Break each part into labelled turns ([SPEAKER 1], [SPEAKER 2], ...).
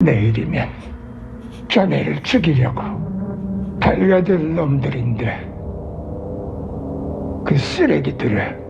[SPEAKER 1] 내일이면 자네를 죽이려고 달려들 놈들인데 그 쓰레기들을.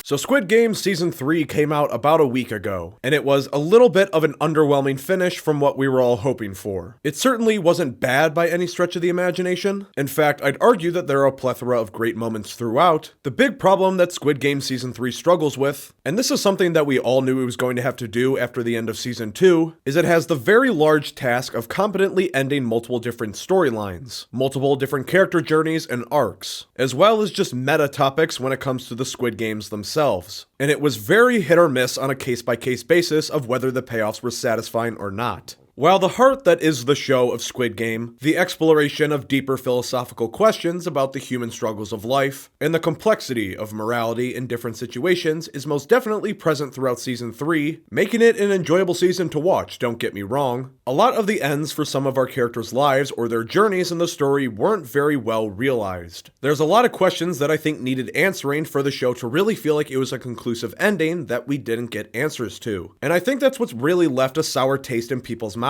[SPEAKER 2] So Squid Game Season 3 came out about a week ago, and it was a little bit of an underwhelming finish from what we were all hoping for. It certainly wasn't bad by any stretch of the imagination. In fact, I'd argue that there are a plethora of great moments throughout. The big problem that Squid Game Season 3 struggles with, and this is something that we all knew it was going to have to do after the end of Season 2, is it has the very large task of competently ending multiple different storylines, multiple different character journeys and arcs, as well as just meta topics when it comes to the Squid Games themselves. And it was very hit or miss on a case-by-case basis of whether the payoffs were satisfying or not. While the heart that is the show of Squid Game, the exploration of deeper philosophical questions about the human struggles of life, and the complexity of morality in different situations is most definitely present throughout Season 3, making it an enjoyable season to watch, don't get me wrong. A lot of the ends for some of our characters' lives or their journeys in the story weren't very well realized. There's a lot of questions that I think needed answering for the show to really feel like it was a conclusive ending that we didn't get answers to. And I think that's what's really left a sour taste in people's mouths.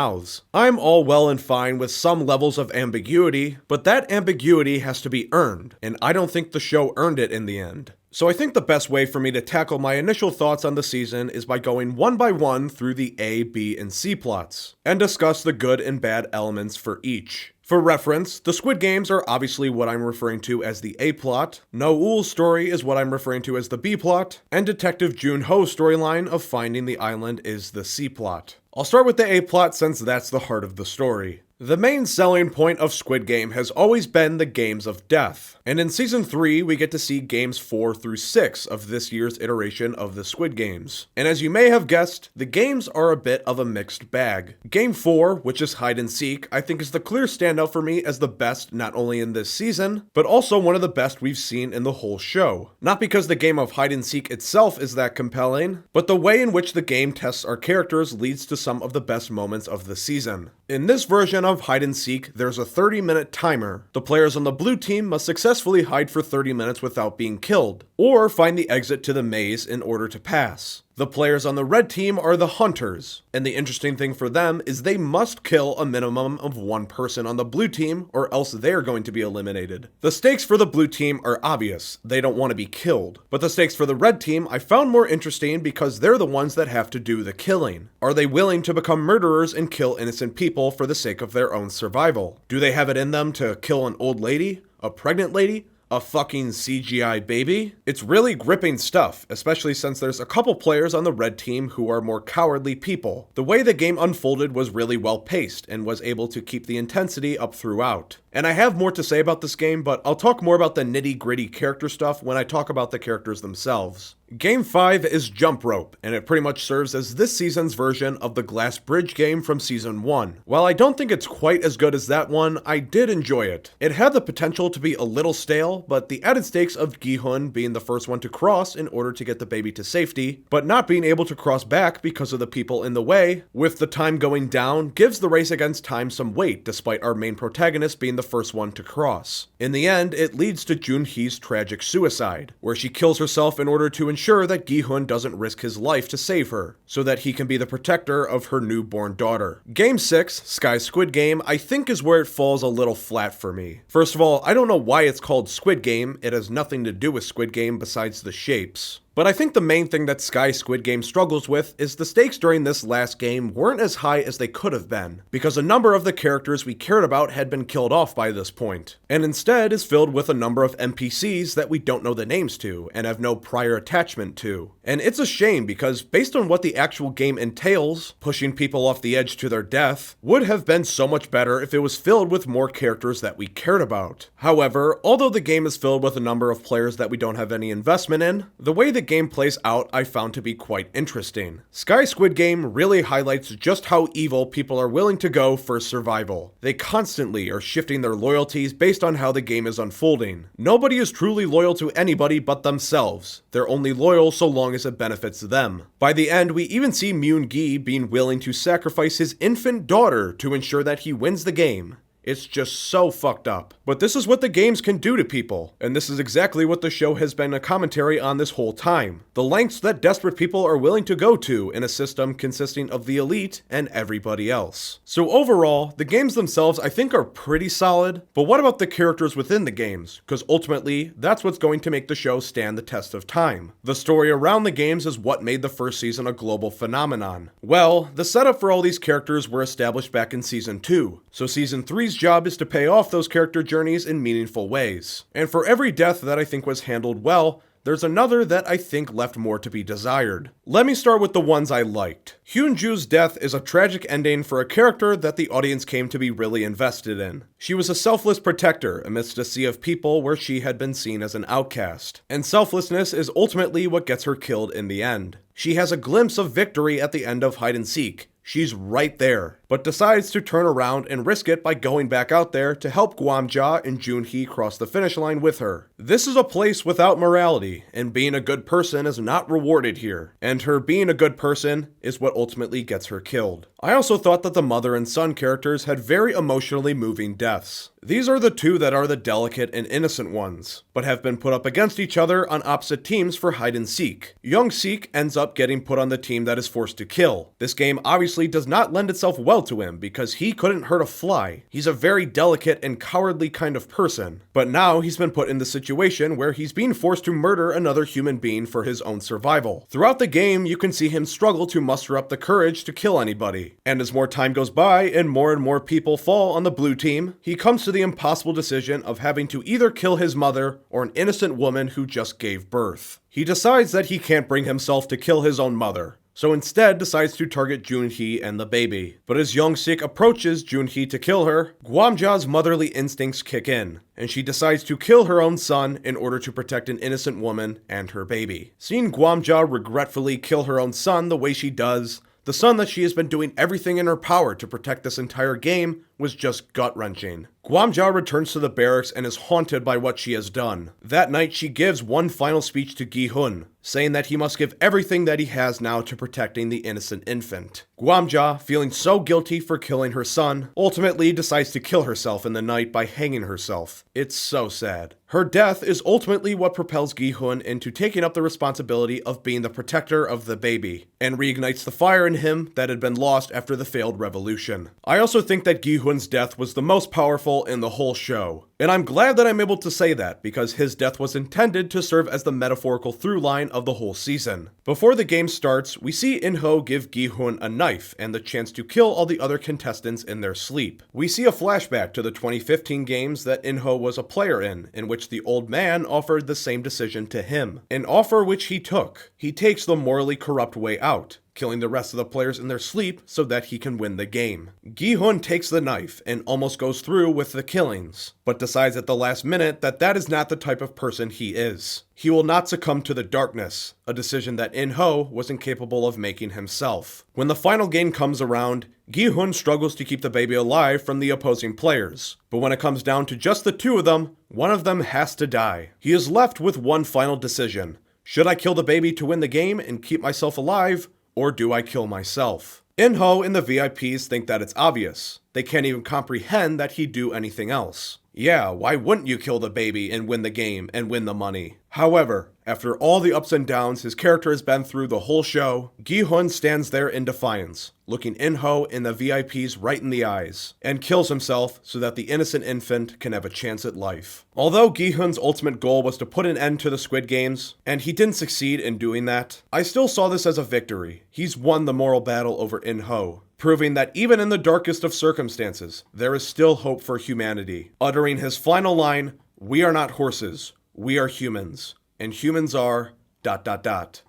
[SPEAKER 2] I'm all well and fine with some levels of ambiguity, but that ambiguity has to be earned, and I don't think the show earned it in the end. So I think the best way for me to tackle my initial thoughts on the season is by going one by one through the A, B, and C plots, and discuss the good and bad elements for each. For reference, the Squid Games are obviously what I'm referring to as the A plot, No-Ul's story is what I'm referring to as the B plot, and Detective Jun-Ho's storyline of finding the island is the C plot. I'll start with the A plot since that's the heart of the story. The main selling point of Squid Game has always been the games of death, and in Season 3 we get to see games 4 through 6 of this year's iteration of the Squid Games. And as you may have guessed, the games are a bit of a mixed bag. Game 4, which is hide and seek, I think is the clear standout for me as the best not only in this season, but also one of the best we've seen in the whole show. Not because the game of hide and seek itself is that compelling, but the way in which the game tests our characters leads to some of the best moments of the season. In this version of hide and seek, there's a 30-minute timer. The players on the blue team must successfully hide for 30 minutes without being killed, or find the exit to the maze in order to pass. The players on the red team are the hunters, and the interesting thing for them is they must kill a minimum of one person on the blue team or else they're going to be eliminated. The stakes for the blue team are obvious, they don't want to be killed. But the stakes for the red team I found more interesting because they're the ones that have to do the killing. Are they willing to become murderers and kill innocent people for the sake of their own survival? Do they have it in them to kill an old lady? A pregnant lady? A fucking CGI baby? It's really gripping stuff, especially since there's a couple players on the red team who are more cowardly people. The way the game unfolded was really well paced and was able to keep the intensity up throughout. And I have more to say about this game, but I'll talk more about the nitty-gritty character stuff when I talk about the characters themselves. Game 5 is Jump Rope, and it pretty much serves as this season's version of the Glass Bridge game from Season 1. While I don't think it's quite as good as that one, I did enjoy it. It had the potential to be a little stale, but the added stakes of Gi-hun being the first one to cross in order to get the baby to safety, but not being able to cross back because of the people in the way, with the time going down, gives the race against time some weight despite our main protagonist being the first one to cross. In the end, it leads to Jun-Hee's tragic suicide, where she kills herself in order to ensure that Gi-hun doesn't risk his life to save her, so that he can be the protector of her newborn daughter. Game 6, Sky Squid Game, I think is where it falls a little flat for me. First of all, I don't know why it's called Squid Game, it has nothing to do with Squid Game besides the shapes. But I think the main thing that Sky Squid Game struggles with is the stakes during this last game weren't as high as they could have been, because a number of the characters we cared about had been killed off by this point, and instead is filled with a number of NPCs that we don't know the names to, and have no prior attachment to. And it's a shame because based on what the actual game entails, pushing people off the edge to their death, would have been so much better if it was filled with more characters that we cared about. However, although the game is filled with a number of players that we don't have any investment in, the way the game plays out I found to be quite interesting. Sky Squid Game really highlights just how evil people are willing to go for survival. They constantly are shifting their loyalties based on how the game is unfolding. Nobody is truly loyal to anybody but themselves. They're only loyal so long as it benefits them. By the end, we even see Moon-gi being willing to sacrifice his infant daughter to ensure that he wins the game. It's just so fucked up. But this is what the games can do to people, and this is exactly what the show has been a commentary on this whole time. The lengths that desperate people are willing to go to in a system consisting of the elite and everybody else. So overall, the games themselves I think are pretty solid, but what about the characters within the games? Because ultimately, that's what's going to make the show stand the test of time. The story around the games is what made the first season a global phenomenon. Well, the setup for all these characters were established back in Season 2, so Season 3's job is to pay off those character journeys in meaningful ways. And for every death that I think was handled well, there's another that I think left more to be desired. Let me start with the ones I liked. Hyunju's death is a tragic ending for a character that the audience came to be really invested in. She was a selfless protector amidst a sea of people where she had been seen as an outcast. And selflessness is ultimately what gets her killed in the end. She has a glimpse of victory at the end of hide and seek. She's right there, but decides to turn around and risk it by going back out there to help Guamja and Junhee cross the finish line with her. This is a place without morality, and being a good person is not rewarded here, and her being a good person is what ultimately gets her killed. I also thought that the mother and son characters had very emotionally moving deaths. These are the two that are the delicate and innocent ones, but have been put up against each other on opposite teams for hide and seek. Young Seek ends up getting put on the team that is forced to kill. This game obviously does not lend itself well to him because he couldn't hurt a fly. He's a very delicate and cowardly kind of person, but now he's been put in the situation where he's being forced to murder another human being for his own survival. Throughout the game, you can see him struggle to muster up the courage to kill anybody, and as more time goes by and more people fall on the blue team, he comes to the impossible decision of having to either kill his mother or an innocent woman who just gave birth. He decides that he can't bring himself to kill his own mother, so instead decides to target Junhee and the baby. But as Young Sik approaches Junhee to kill her, Guamja's motherly instincts kick in, and she decides to kill her own son in order to protect an innocent woman and her baby. Seeing Guamja regretfully kill her own son the way she does, the son that she has been doing everything in her power to protect this entire game, was just gut-wrenching. Guamja returns to the barracks and is haunted by what she has done. That night, she gives one final speech to Gi-hun, saying that he must give everything that he has now to protecting the innocent infant. Guamja, feeling so guilty for killing her son, ultimately decides to kill herself in the night by hanging herself. It's so sad. Her death is ultimately what propels Gi-hun into taking up the responsibility of being the protector of the baby, and reignites the fire in him that had been lost after the failed revolution. I also think that Gi-hun's death was the most powerful in the whole show. And I'm glad that I'm able to say that, because his death was intended to serve as the metaphorical through line of the whole season. Before the game starts, we see In-ho give Gi-hun a knife and the chance to kill all the other contestants in their sleep. We see a flashback to the 2015 games that In-ho was a player in which the old man offered the same decision to him. An offer which he took. He takes the morally corrupt way out, killing the rest of the players in their sleep so that he can win the game. Gi-hun takes the knife and almost goes through with the killings, but decides at the last minute that that is not the type of person he is. He will not succumb to the darkness, a decision that In-ho was incapable of making himself. When the final game comes around, Gi-hun struggles to keep the baby alive from the opposing players, but when it comes down to just the two of them, one of them has to die. He is left with one final decision. Should I kill the baby to win the game and keep myself alive, or do I kill myself? In-ho and the VIPs think that it's obvious. They can't even comprehend that he'd do anything else. Yeah, why wouldn't you kill the baby and win the game and win the money? However, after all the ups and downs his character has been through the whole show, Gi-hun stands there in defiance, looking In-ho and the VIPs right in the eyes, and kills himself so that the innocent infant can have a chance at life. Although Gi-hun's ultimate goal was to put an end to the Squid Games, and he didn't succeed in doing that, I still saw this as a victory. He's won the moral battle over In-ho, proving that even in the darkest of circumstances, there is still hope for humanity. Uttering his final line, "We are not horses, we are humans, and humans are ...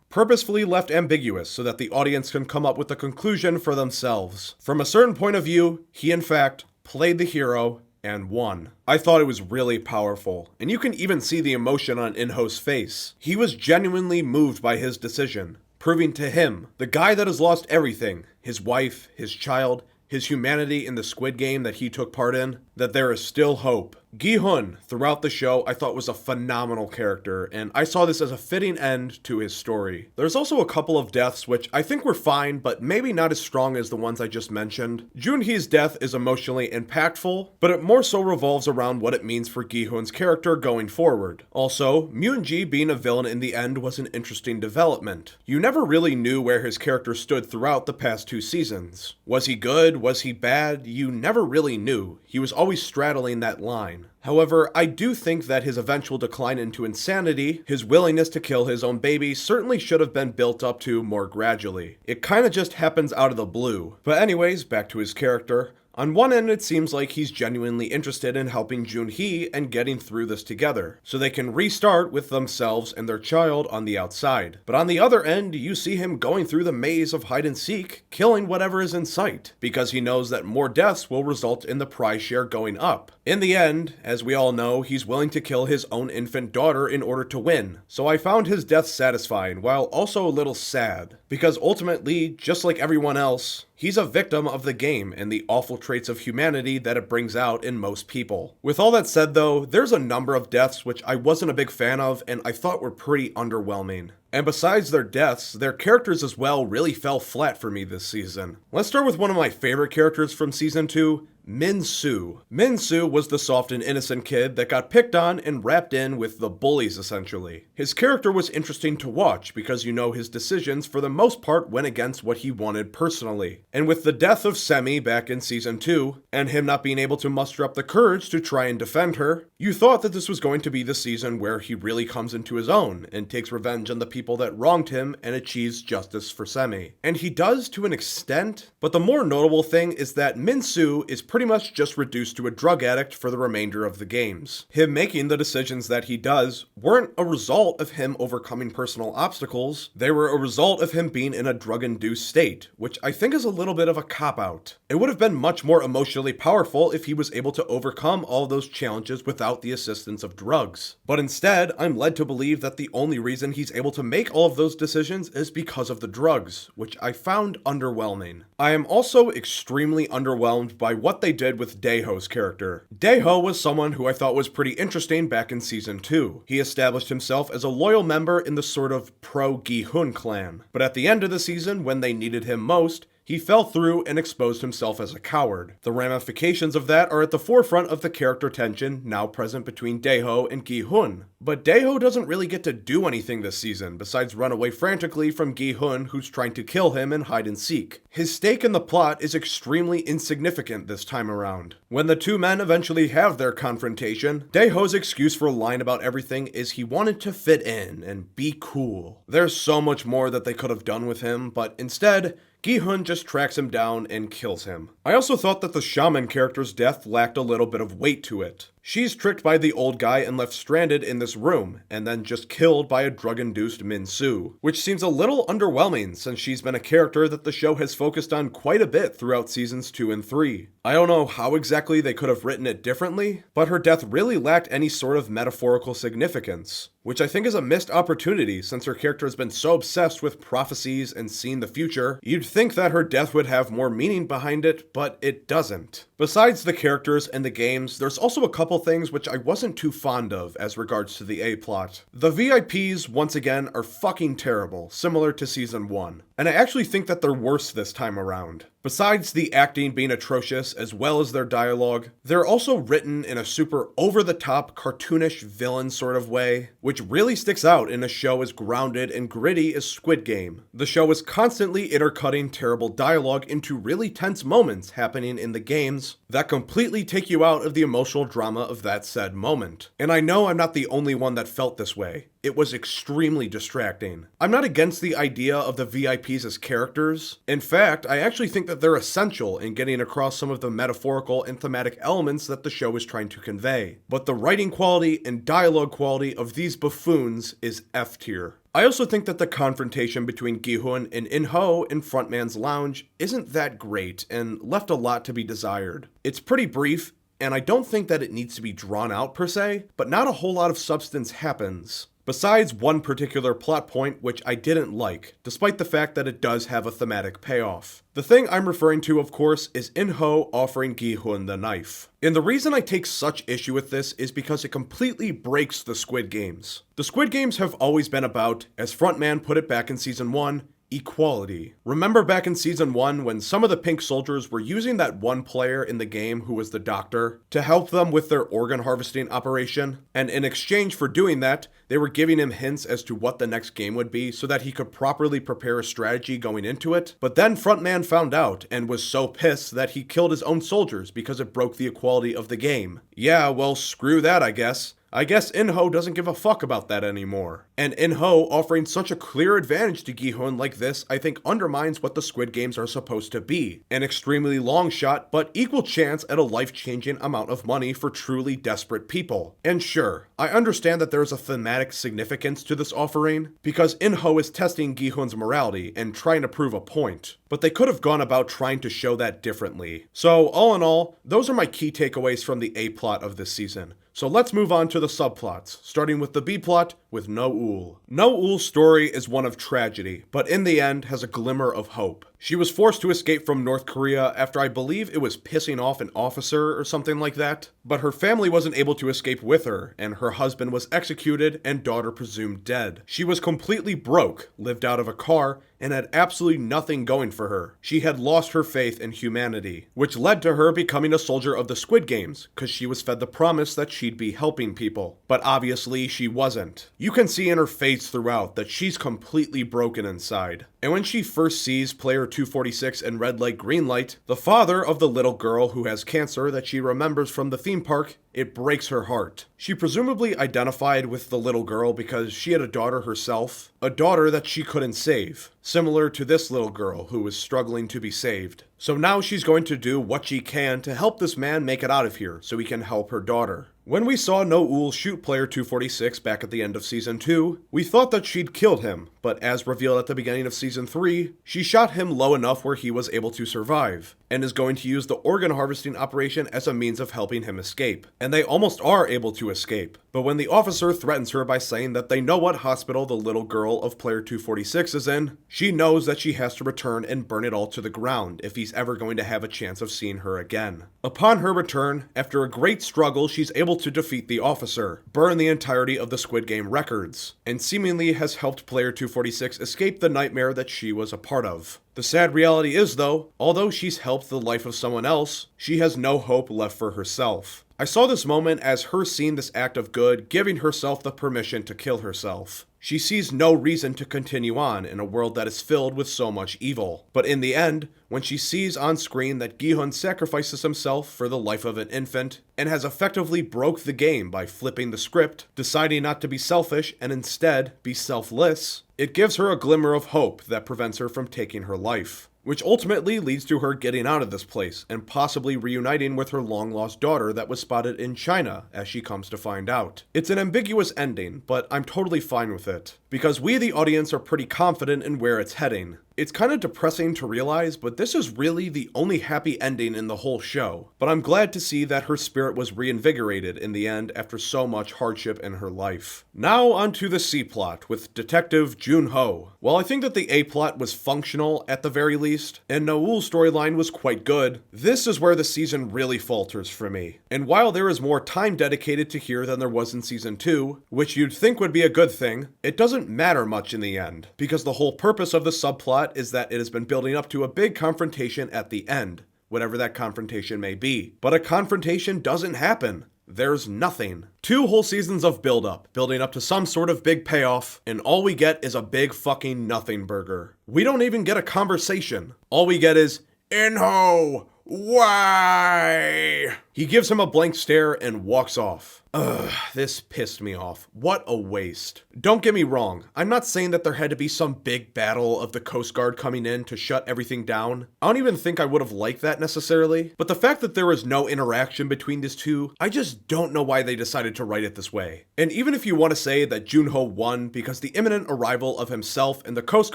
[SPEAKER 2] purposefully left ambiguous so that the audience can come up with a conclusion for themselves. From a certain point of view, he in fact played the hero and won. I thought it was really powerful, and you can even see the emotion on In-ho's face. He was genuinely moved by his decision, proving to him, the guy that has lost everything, his wife, his child, his humanity in the Squid Game that he took part in, that there is still hope. Gi-hun, throughout the show, I thought was a phenomenal character, and I saw this as a fitting end to his story. There's also a couple of deaths which I think were fine, but maybe not as strong as the ones I just mentioned. Junhee's death is emotionally impactful, but it more so revolves around what it means for Gi-hun's character going forward. Also, Myun-ji being a villain in the end was an interesting development. You never really knew where his character stood throughout the past 2 seasons. Was he good? Was he bad? You never really knew. He was always straddling that line. However, I do think that his eventual decline into insanity, his willingness to kill his own baby, certainly should have been built up to more gradually. It kinda just happens out of the blue. But anyways, back to his character. On one end, it seems like he's genuinely interested in helping Junhee and getting through this together, so they can restart with themselves and their child on the outside. But on the other end, you see him going through the maze of hide and seek, killing whatever is in sight, because he knows that more deaths will result in the prize share going up. In the end, as we all know, he's willing to kill his own infant daughter in order to win. So I found his death satisfying, while also a little sad, because ultimately, just like everyone else, he's a victim of the game and the awful traits of humanity that it brings out in most people. With all that said though, there's a number of deaths which I wasn't a big fan of and I thought were pretty underwhelming. And besides their deaths, their characters as well really fell flat for me this season. Let's start with one of my favorite characters from season 2, Min-soo. Min-soo was the soft and innocent kid that got picked on and wrapped in with the bullies essentially. His character was interesting to watch because you know his decisions for the most part went against what he wanted personally. And with the death of Semi back in season 2, and him not being able to muster up the courage to try and defend her, you thought that this was going to be the season where he really comes into his own and takes revenge on the people that wronged him and achieves justice for Semi. And he does to an extent, but the more notable thing is that Min-soo is pretty much just reduced to a drug addict for the remainder of the games. Him making the decisions that he does weren't a result of him overcoming personal obstacles, they were a result of him being in a drug-induced state, which I think is a little bit of a cop-out. It would have been much more emotionally powerful if he was able to overcome all those challenges without the assistance of drugs. But instead, I'm led to believe that the only reason he's able to make all of those decisions is because of the drugs, which I found underwhelming. I am also extremely underwhelmed by what they did with Daeho's character. Daeho was someone who I thought was pretty interesting back in season 2. He established himself as a loyal member in the sort of pro-Gi-hun clan. But at the end of the season, when they needed him most, he fell through and exposed himself as a coward. The ramifications of that are at the forefront of the character tension now present between Daeho and Gi-hun. But Daeho doesn't really get to do anything this season besides run away frantically from Gi-hun, who's trying to kill him in hide and seek. His stake in the plot is extremely insignificant this time around. When the two men eventually have their confrontation, Daeho's excuse for lying about everything is he wanted to fit in and be cool. There's so much more that they could have done with him, but instead, Gi-hun just tracks him down and kills him. I also thought that the shaman character's death lacked a little bit of weight to it. She's tricked by the old guy and left stranded in this room, and then just killed by a drug-induced Min-soo, which seems a little underwhelming since she's been a character that the show has focused on quite a bit throughout seasons 2 and 3. I don't know how exactly they could have written it differently, but her death really lacked any sort of metaphorical significance, which I think is a missed opportunity since her character has been so obsessed with prophecies and seeing the future. You'd think that her death would have more meaning behind it, but it doesn't. Besides the characters and the games, there's also a couple things which I wasn't too fond of as regards to the A-plot. The VIPs, once again, are fucking terrible, similar to season 1. And I actually think that they're worse this time around. Besides the acting being atrocious as well as their dialogue, they're also written in a super over-the-top cartoonish villain sort of way, which really sticks out in a show as grounded and gritty as Squid Game. The show is constantly intercutting terrible dialogue into really tense moments happening in the games that completely take you out of the emotional drama of that said moment. And I know I'm not the only one that felt this way. It was extremely distracting. I'm not against the idea of the VIPs as characters. In fact, I actually think that they're essential in getting across some of the metaphorical and thematic elements that the show is trying to convey. But the writing quality and dialogue quality of these buffoons is F tier. I also think that the confrontation between Gi-hun and In-ho in Frontman's Lounge isn't that great and left a lot to be desired. It's pretty brief, and I don't think that it needs to be drawn out per se, but not a whole lot of substance happens. besides one particular plot point which I didn't like, despite the fact that it does have a thematic payoff. The thing I'm referring to, of course, is In-ho offering Gi-hun the knife. And the reason I take such issue with this is because it completely breaks the Squid Games. The Squid Games have always been about, as Frontman put it back in Season 1, equality. Remember back in Season 1 when some of the pink soldiers were using that one player in the game who was the doctor to help them with their organ harvesting operation? And in exchange for doing that, they were giving him hints as to what the next game would be so that he could properly prepare a strategy going into it. But then Frontman found out and was so pissed that he killed his own soldiers because it broke the equality of the game. Yeah, well, screw that, I guess. I guess In-ho doesn't give a fuck about that anymore. And In-ho offering such a clear advantage to Gi-hun like this, I think undermines what the Squid Games are supposed to be. An extremely long shot, but equal chance at a life-changing amount of money for truly desperate people. And sure, I understand that there is a thematic significance to this offering, because In-ho is testing Gi-hun's morality and trying to prove a point. But they could have gone about trying to show that differently. So all in all, those are my key takeaways from the A-plot of this season. So let's move on to the subplots, starting with the B-plot with No-ul. No-ul's story is one of tragedy, but in the end has a glimmer of hope. She was forced to escape from North Korea after I believe it was pissing off an officer or something like that, but her family wasn't able to escape with her, and her husband was executed and daughter presumed dead. She was completely broke, lived out of a car, and had absolutely nothing going for her. She had lost her faith in humanity, which led to her becoming a soldier of the Squid Games, because she was fed the promise that she'd be helping people. But obviously she wasn't. You can see in her face throughout that she's completely broken inside. And when she first sees player 246 in red light green light, the father of the little girl who has cancer that she remembers from the theme park, it breaks her heart. She presumably identified with the little girl because she had a daughter herself, a daughter that she couldn't save, similar to this little girl who was struggling to be saved. So now she's going to do what she can to help this man make it out of here so he can help her daughter. When we saw No-ul shoot player 246 back at the end of Season 2, we thought that she'd killed him, but as revealed at the beginning of Season 3, she shot him low enough where he was able to survive, and is going to use the organ harvesting operation as a means of helping him escape. And they almost are able to escape, but when the officer threatens her by saying that they know what hospital the little girl of player 246 is in, she knows that she has to return and burn it all to the ground if he's ever going to have a chance of seeing her again. Upon her return, after a great struggle, she's able to defeat the officer, burn the entirety of the Squid Game records, and seemingly has helped player 246 escape the nightmare that she was a part of. The sad reality is, though, although she's helped the life of someone else, she has no hope left for herself. I saw this moment as her seeing this act of good, giving herself the permission to kill herself. She sees no reason to continue on in a world that is filled with so much evil. But in the end, when she sees on screen that Gi-hun sacrifices himself for the life of an infant, and has effectively broke the game by flipping the script, deciding not to be selfish and instead be selfless, it gives her a glimmer of hope that prevents her from taking her life, which ultimately leads to her getting out of this place and possibly reuniting with her long-lost daughter that was spotted in China, as she comes to find out. It's an ambiguous ending, but I'm totally fine with it, because we the audience are pretty confident in where it's heading. It's kind of depressing to realize, but this is really the only happy ending in the whole show. But I'm glad to see that her spirit was reinvigorated in the end after so much hardship in her life. Now onto the C-plot with Detective Jun-ho. While I think that the A-plot was functional at the very least, and No-ul's storyline was quite good, this is where the season really falters for me. And while there is more time dedicated to here than there was in Season 2, which you'd think would be a good thing, it doesn't matter much in the end, because the whole purpose of the subplot is that it has been building up to a big confrontation at the end, whatever that confrontation may be. But a confrontation doesn't happen. There's nothing. 2 whole seasons of build-up, building up to some sort of big payoff, and all we get is a big fucking nothing burger. We don't even get a conversation. All we get is, In-ho! Why? He gives him a blank stare and walks off. Ugh, this pissed me off. What a waste. Don't get me wrong, I'm not saying that there had to be some big battle of the Coast Guard coming in to shut everything down. I don't even think I would have liked that necessarily, but the fact that there was no interaction between these two, I just don't know why they decided to write it this way. And even if you want to say that Jun-ho won because the imminent arrival of himself and the Coast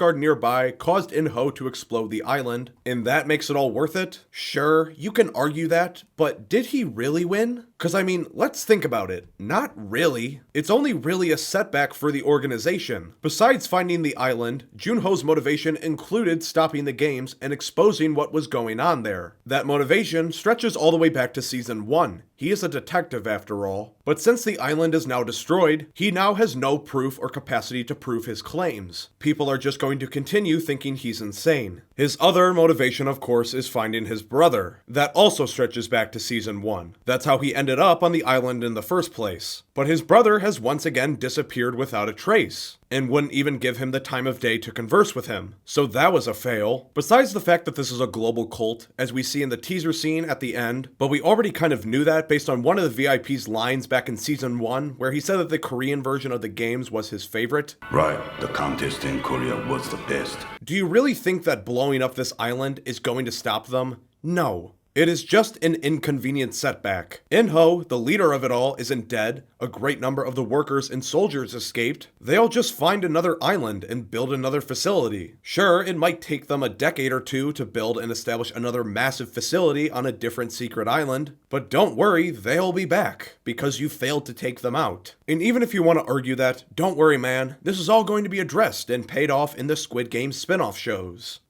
[SPEAKER 2] Guard nearby caused In-ho to explode the island, and that makes it all worth it, sure, you can argue that, but did he really win? Cause I mean, let's think about it. Not really. It's only really a setback for the organization. Besides finding the island, Junho's motivation included stopping the games and exposing what was going on there. That motivation stretches all the way back to season 1. He is a detective after all. But since the island is now destroyed, he now has no proof or capacity to prove his claims. People are just going to continue thinking he's insane. His other motivation, of course, is finding his brother. That also stretches back to season 1. That's how he ended up on the island in the first place. But his brother has once again disappeared without a trace, and wouldn't even give him the time of day to converse with him. So that was a fail. Besides the fact that this is a global cult, as we see in the teaser scene at the end, but we already kind of knew that based on one of the VIP's lines back in season 1, where he said that the Korean version of the games was his favorite.
[SPEAKER 3] Right, the contest in Korea was the best.
[SPEAKER 2] Do you really think that blowing up this island is going to stop them? No. It is just an inconvenient setback. In-ho, the leader of it all, isn't dead. A great number of the workers and soldiers escaped. They'll just find another island and build another facility. Sure, it might take them a decade or two to build and establish another massive facility on a different secret island, but don't worry, they'll be back, because you failed to take them out. And even if you want to argue that, don't worry man, this is all going to be addressed and paid off in the Squid Game spin-off shows.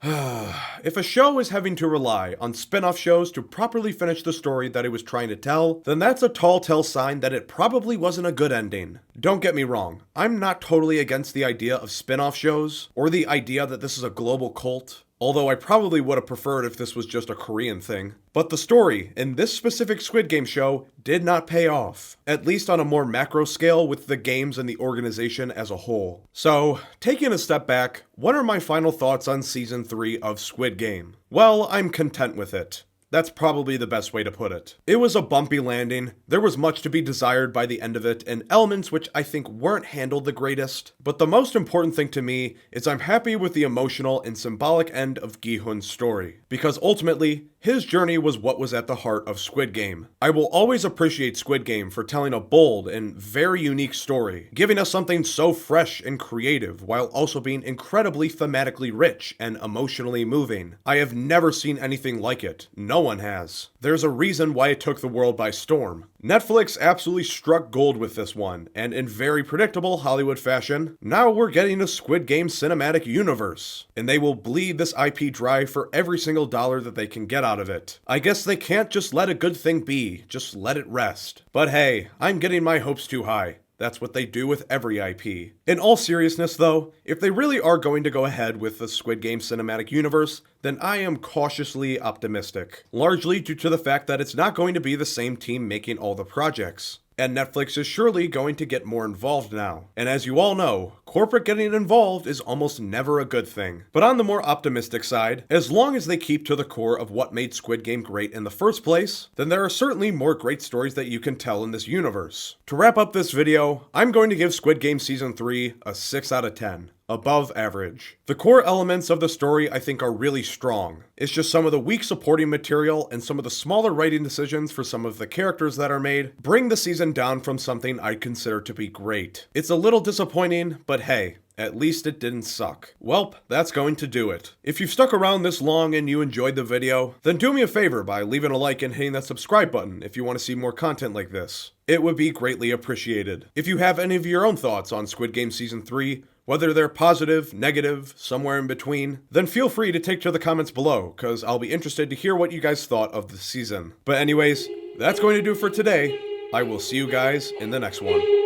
[SPEAKER 2] If a show is having to rely on spin-off shows to properly finish the story that it was trying to tell, then that's a tall tale sign that it probably wasn't a good ending. Don't get me wrong, I'm not totally against the idea of spin-off shows, or the idea that this is a global cult, although I probably would have preferred if this was just a Korean thing. But the story in this specific Squid Game show did not pay off, at least on a more macro scale with the games and the organization as a whole. So, taking a step back, what are my final thoughts on season 3 of Squid Game? Well, I'm content with it. That's probably the best way to put it. It was a bumpy landing, there was much to be desired by the end of it, and elements which I think weren't handled the greatest. But the most important thing to me is I'm happy with the emotional and symbolic end of Gi-hun's story, because ultimately, his journey was what was at the heart of Squid Game. I will always appreciate Squid Game for telling a bold and very unique story, giving us something so fresh and creative while also being incredibly thematically rich and emotionally moving. I have never seen anything like it. No one has. There's a reason why it took the world by storm. Netflix absolutely struck gold with this one, and in very predictable Hollywood fashion, now we're getting a Squid Game cinematic universe, and they will bleed this IP dry for every single dollar that they can get out of it. I guess they can't just let a good thing be, just let it rest. But hey, I'm getting my hopes too high. That's what they do with every IP. In all seriousness though, if they really are going to go ahead with the Squid Game cinematic universe, then I am cautiously optimistic, largely due to the fact that it's not going to be the same team making all the projects. And Netflix is surely going to get more involved now. And as you all know, corporate getting involved is almost never a good thing. But on the more optimistic side, as long as they keep to the core of what made Squid Game great in the first place, then there are certainly more great stories that you can tell in this universe. To wrap up this video, I'm going to give Squid Game Season 3 a 6 out of 10. Above average. The core elements of the story I think are really strong. It's just some of the weak supporting material and some of the smaller writing decisions for some of the characters that are made bring the season down from something I'd consider to be great. It's a little disappointing, but hey, at least it didn't suck. Welp, that's going to do it. If you've stuck around this long and you enjoyed the video, then do me a favor by leaving a like and hitting that subscribe button if you want to see more content like this. It would be greatly appreciated. If you have any of your own thoughts on Squid Game Season 3, whether they're positive, negative, somewhere in between, then feel free to take to the comments below, cause I'll be interested to hear what you guys thought of the season. But anyways, that's going to do it for today. I will see you guys in the next one.